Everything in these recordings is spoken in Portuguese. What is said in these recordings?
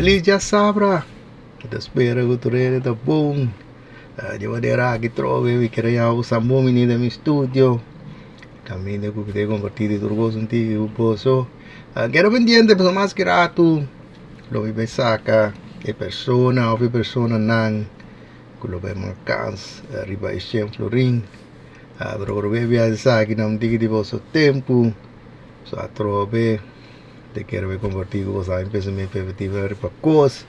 Feliz já sabra. Kita espera que tu rede tá bom. De maneira que trove, we queria usar bom menino no estúdio. Caminho que te compartilhar tudo com contigo, o poço. Quero pendiente para mais que rato. Lo vi saca e persona ou persona nan. Que lo vai marcans riba exemplo ring. Pero bebe sa que não diga de vosso tempo. So a trove te quero ver compartilhar com vocês pensamento perspectiva para coisa.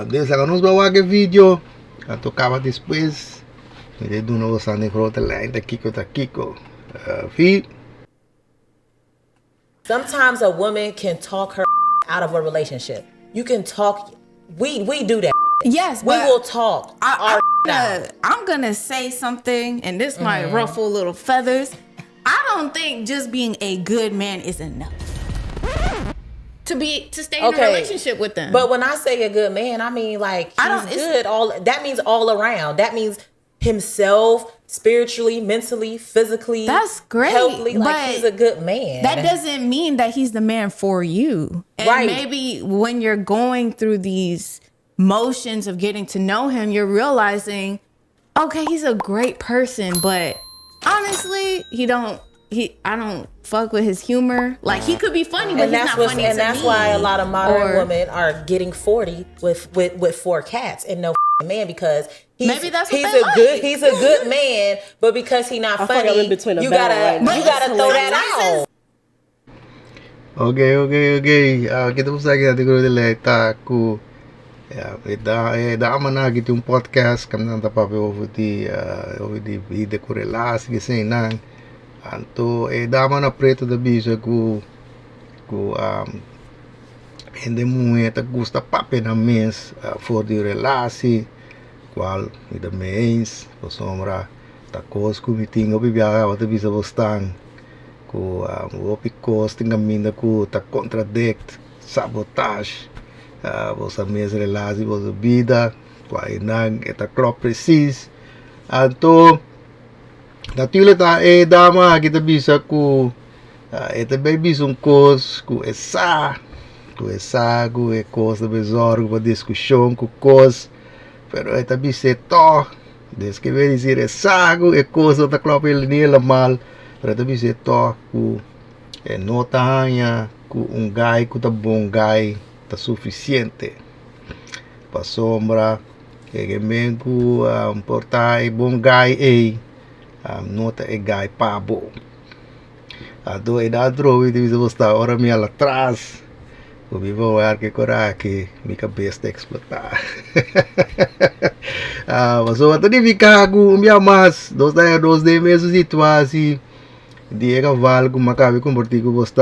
Desde que nos bawa que vídeo, tocava depois. Me deu novo sande frota lá, tá Kiko. Fi. Sometimes a woman can talk her out of a relationship. You can talk. We do that. Yes, we will talk. I'm gonna say something, and this might ruffle little feathers. I don't think just being a good man is enough to stay in a relationship with them. But when I say a good man, I mean like he's good. That means all around. That means himself, spiritually, mentally, physically. That's great. Healthily, like he's a good man. That doesn't mean that he's the man for you. And right. Maybe when you're going through these motions of getting to know him, you're realizing, okay, he's a great person, but honestly, I don't fuck with his humor. Like, he could be funny, but he's not funny to me. And that's why a lot of modern women are getting 40 with 4 cats and no man, because he's a good man, but because he's not funny, you gotta throw that out. Okay. Kita usah kita tinggal di leta ku. Dama na gitu podcast kami nanta pape over di vida ku relasi gitu nang. Anto dama na preto da bisa ku hende muita gusta pape na mês for di relasi qual ida mês o sombra ta cos ku mitingo bibia wata bisa bostang ku o picos tinga minda ku ta contradict sabotage vossa mês relasi vossa vida qual nang eta crop precis anto natuurlijk dama kita bisa ku eta baby sum cos ku essa ku e cos da besorgo pa discussão ku cos pero eta bisa to des que vem dizer essa ku e cos da crop ele nela mal pero eta bisa to ku e nota hanya ku guy ku ta bom guy ta suficiente pa sombra que mengu portai bom guy nota e guy pabo ado e da droga de visa está ora me lá atrás o vivo ar que corake mi cabeça explotar mas o até ficar com minha mas dos de mesmo situação de valgo macabe compartilhar com vocês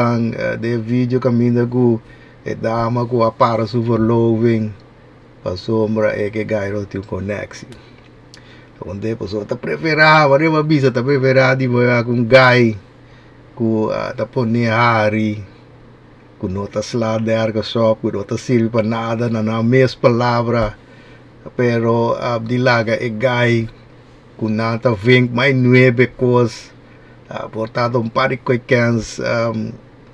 de vídeo caminho com e dama com a para superloving pa sombra e que gairo tem conexão onde pessoa tá preferar mas uma bisa tá preferar de voar com guy com tá poner hari com nota slide de arga shop com nota serve para nada na mesma palavra pero abdilaga e guy com nata vem mais 9 coisas portado par de cans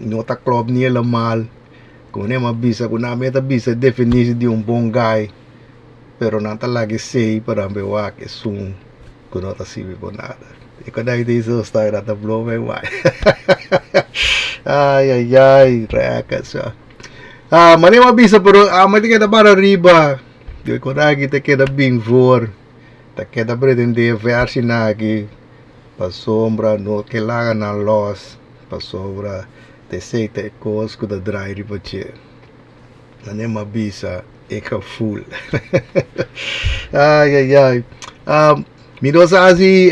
nota club nela mal com uma bisa com na meta bisa definição de bom guy pero nata lagi sei para bewa que sum com nota serve para nada e quando aí isso está nata blow me vai ai reca só mas nem uma bisa pero mas tem que para riba eu quando kita queda bem for tá queda pretender versi nagi pa sombra no que laga na loss pa sombra te sei te cosco da dry riba che na nem uma bisa e ka full ai mirosa asi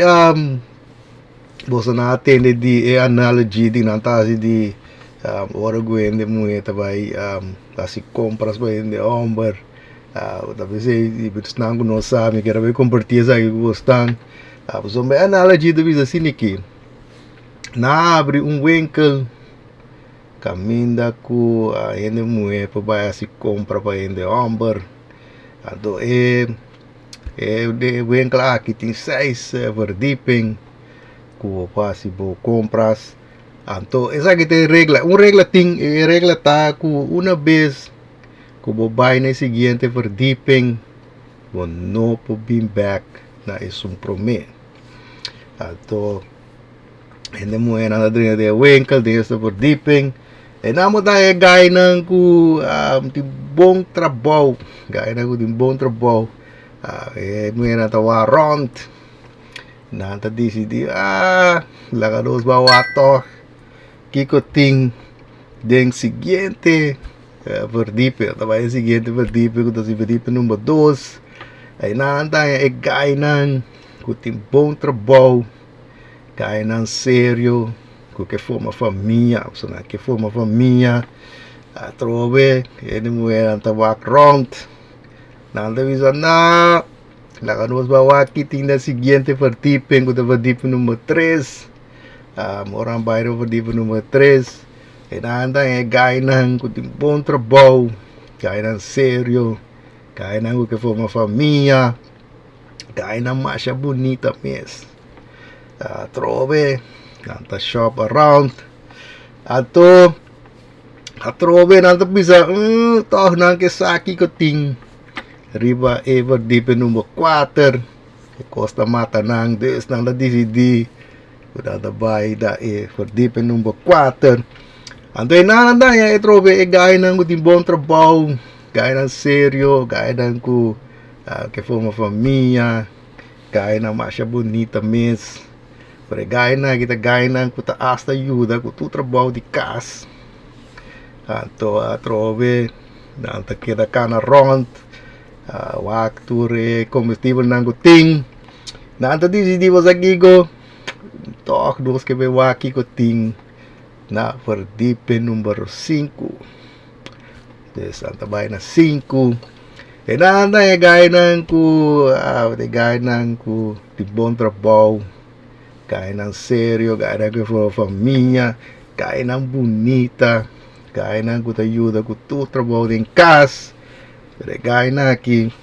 você não atende de analogia de nantasi de ora guende muita vai assim compras vai de homber talvez e bitnango não sabe que era bem compartilhar isso aí gostam você me analogia de bisa assim aqui na abre winkel caminda com a hende muita para vai assim compra para hende homber ado de winkel aqui tem 6 verdieping ku possible compras anto esa que te regla un regla ting regla ta ku una vez como vai na seguinte verdieping, we no po bin back na isang prome. Ato, hindi mo yan ang nadrin na winkel, din sa verdieping. E namo tayo gaya ng ku timbong trabaho. Gaya ng ku timbong trabaho. Mo yan natawa ront. Nanta di lakados bawato. Kikoting deng siguiente verdipe. Taba yung siguiente verdipe. Kung si verdipe number 2. Ay nanta yung gaya ng ku timbong trabaho. Gaya ng seryo. Que forma família, que forma família, a trove, ele mulher anta background, nada visa na, lá que nós vamos aqui tem na seguinte vertipen, que vertipen número 3, moram bairro vertipen número 3, e nada é gainan, que tem bom trabalho, gainan sério, gainan que forma família, gainan mais bonita mesmo, trove. Nanta shop around ato atrobe nanta bisa toh nang kesaki ko ting riba ever deep number 4 que costa mata nang des nang da DCD kuda da bay da for deep number 4 anto nanda ya etrobe gay nang ko timbong trabaho gay nang seryo gay nang ko que forma família gay nang masya bonita mes. Gaya na kita gaya na kuta asta ajuda ku tu trabalho de casa. Anto trove nanta kita kana rond waktu re combustível nang ting. Nanta decidi was aqui go toh dos que veio aqui ko ting na verdipe número 5. Santa bay na 5. E nanta gaya nang ku gaya nang ku de bom trabalho. Gaya ng seryo, gaya ng família, gaya ng bonita, gaya ng kutayuda, kutu trabaho din kas, gaya na aqui,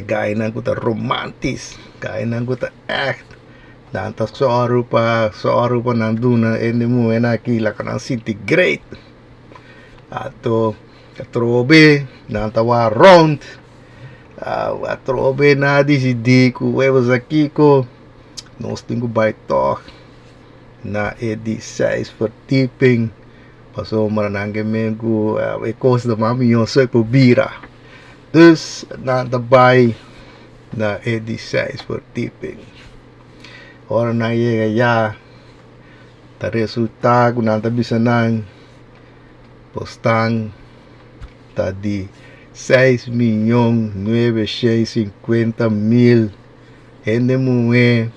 gaya ng kuta romantis, gaya ng kuta act, nanta soaru pa nanduna, hindi mo aqui la kanang city great, ato katrobe, nanta wa round, atrobe na decidi ku huevos aqui ko. Nós temos baito na edi 6 verdieping. Passou maranang mengo e coisa da mami so po bira. Dus na dabei na edi 6 verdieping. Ora na chega ya ta resultado na ta bisa nang postang ta di 6.950.000 hende muwe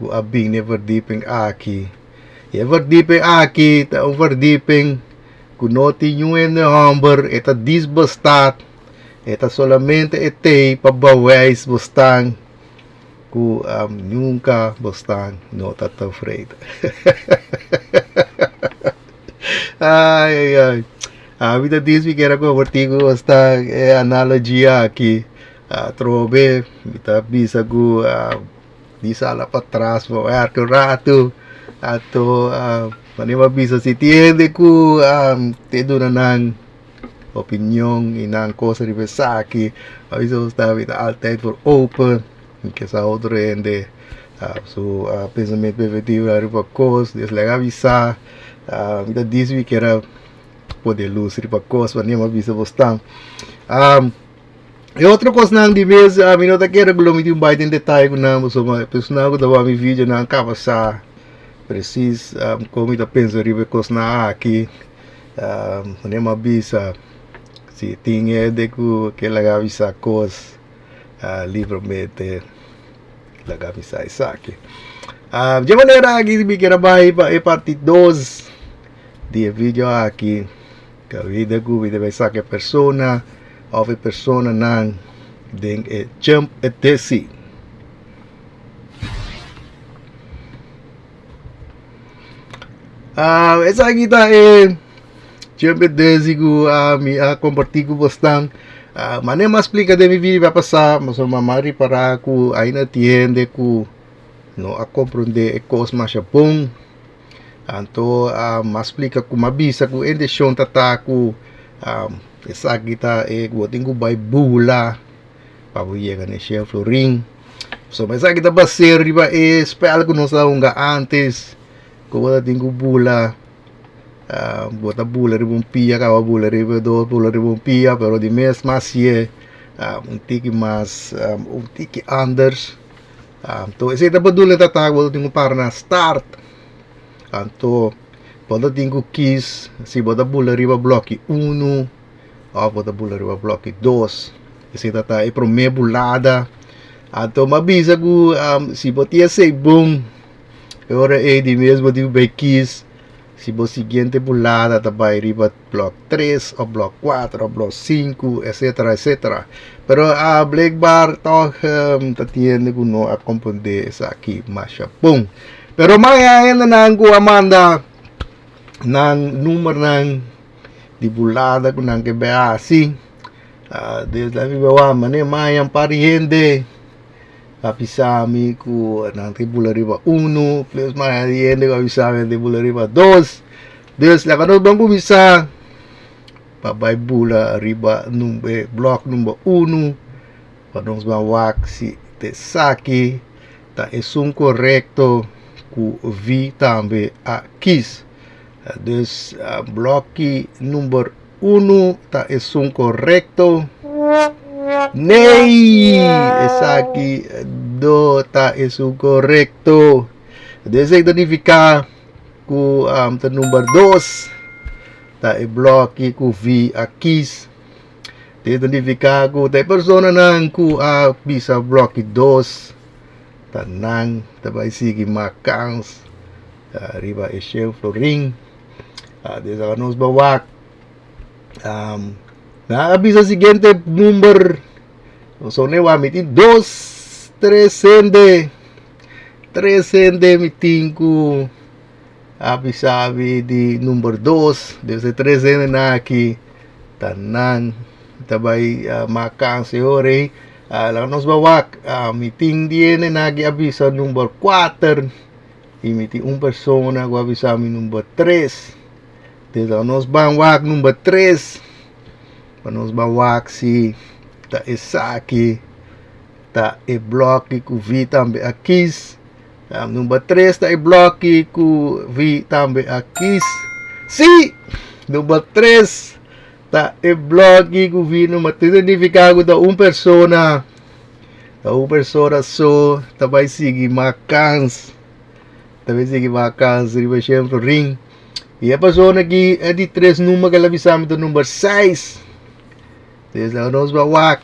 ku abing ne verdieping aqui. E verdieping aqui, tá verdieping ku noti yuen de homber, eta disbastat, eta solamente etei pabawais bostang ku nunca bostang nota ta freita. Ai. A vida diz que era com o artigo bostang analogia aqui. Trobe, kita bisa ku bisa lá para trás, voar que rato, ato manima bisa si tiende ku te duna nang opinião e nang coisa de pensar aqui, aviso está vida altijd for open, que essa outra ende, so pensamento preventivo era para coisa, desligar avisar, vida diz que era poder luz para coisa, manima bisa bostam. E outra coisa não de vez a mim não tá querendo glomir um baita em detalhe com não, só uma pessoa que dava meu vídeo não acaba sa preciso como está pensando ribe coisa na aqui nem uma bisa se tinha de que ela avisa coisa livremente ela avisa isso aqui de maneira aqui me quer vai para parte 2 de vídeo aqui que a vida vai saber persona of a persona nang ding jump at desi. Essa aqui tá jump at desi ku mi compartilhar com vocês. Mané mas explica de mi vídeo vai passar, mas mamari para ku aí na tiende ku no a compreender coisas mais bom. Anto mas explica ku mabisa ku ende shon tata ku essa aqui tá eu tenho vai bula para chegar no chef florim. So mas aqui tá baseado riba espelho que nós unga antes como eu tenho bula bota bula riba pia kawa bula riba do bula riba pia pero de mês mais é tique mais tique anders então esse tá badula tá eu tenho para na start então quando tenho quis se bota bula riba bloco 1 ou bota bula riba bloco 2 esse tá é primeira bulada então mabisa ko se botia sei bom agora é de mesmo de quis se bo seguinte bulada também riba bloco 3 ou bloco 4 ou bloco 5 etc etc pero a black bar toch tatiende ko no acompanhar essa aqui masha bom pero maya ainda nang ko amanda nang número nang di bulada ko nang kebeasi desde a viva mane mayang pariende avisami ku nanti bula riba 1 plus maya hende ko avisami de bula riba 2 des la kano bang bisa babay bula riba number block number 1 padong ba waxi te saki ta esum correcto ku vi tambe a kis des blocky number 1 ta esum correcto Nei, essa aqui do tá isso correto. Desse identificar com o número 2 tá e bloco com vi aqui. De identificar com a pessoa nang com a bisa bloco 2 tá nang tá vai seguir macans riba e chef floring. Desse nos bawak na bisa seguinte número so ne wa mitin 2 300 mitin ku abisabi di número 2 desde 300 na aqui tanan tabay makang seore lang nos bawak mitin diene nagi abisa número 4 e mitin persona ku abisami número 3 desde nos bawak número 3 panos bawak si ta esaki ta e bloque ku vi tambe akis número 3 ta e bloque ku vi tambe akis si número 3 ta e bloque ku vi número 3 identificado da persona so ta vai seguir macans riba sempre ring e a pessoa aqui é de 3 números que ela bisama do número 6 desde nós bawak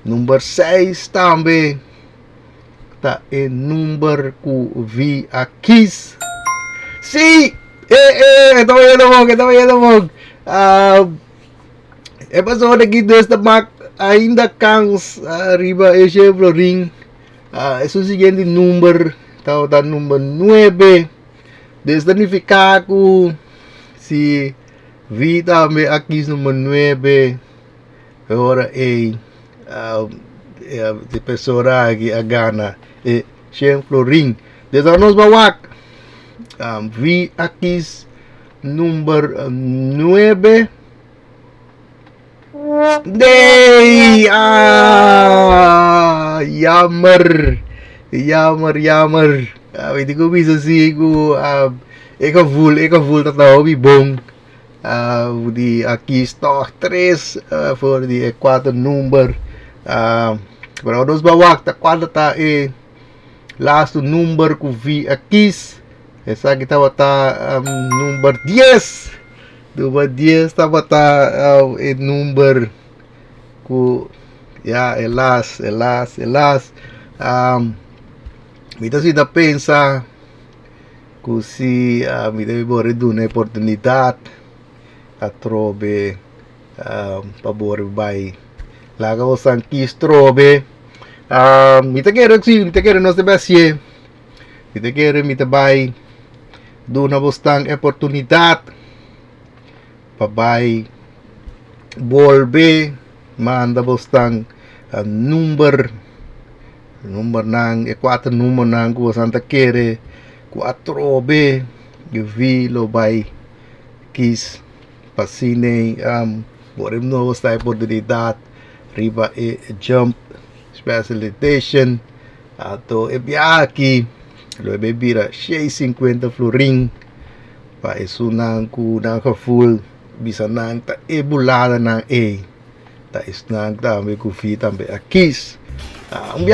número 6 também tá e número ku vi aqui si ito vendo mo é pessoa aqui desde mak ainda cans riba e chevro ring é o seguinte número tá número 9 desde identificar ku si vi também aqui número 9 agora de pessoa aqui a gana e chef floring desde nós bawak vi aqui número 9 Day jammer hindi ko bisa sigo eka full tataw bibong di aqui stock 3 for di 4 number pero nos bawak ta quando ta last number ku vi aqui essa kita bata number 10 number 10 ta bata number ku ya elas mita si da pensa ku si mi deve bore dune opportunità a trobe pabor bay laga o san kis trobe mita kere nos de basie mita kere mita bay duna bostang opportunidad pabay bolbe manda bostang number nang 4 numero nang ku santa kere 4 be vi lo bay kis pasine Podemos novos esta oportunidade riba e jump specialization ato e aqui lo bebira 650 florin pa isso nang ku nang ka full bisa nang ta ebulada nang ta is nang ta me ku fi tambe akis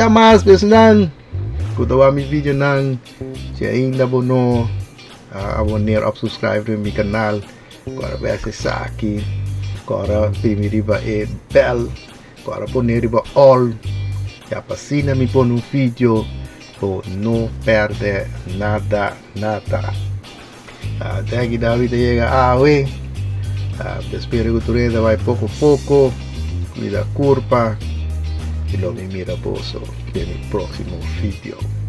mais pesnan ku tawa mi video nang se ainda bono abonneer op subscribe to mi canal para ver se aqui para primiriba e bell para poneriba all ya pasina mi pon un video o no perde nada até que David llega espero que tu reda vai poco a poco cuida curva y lo me mira poso en el próximo video.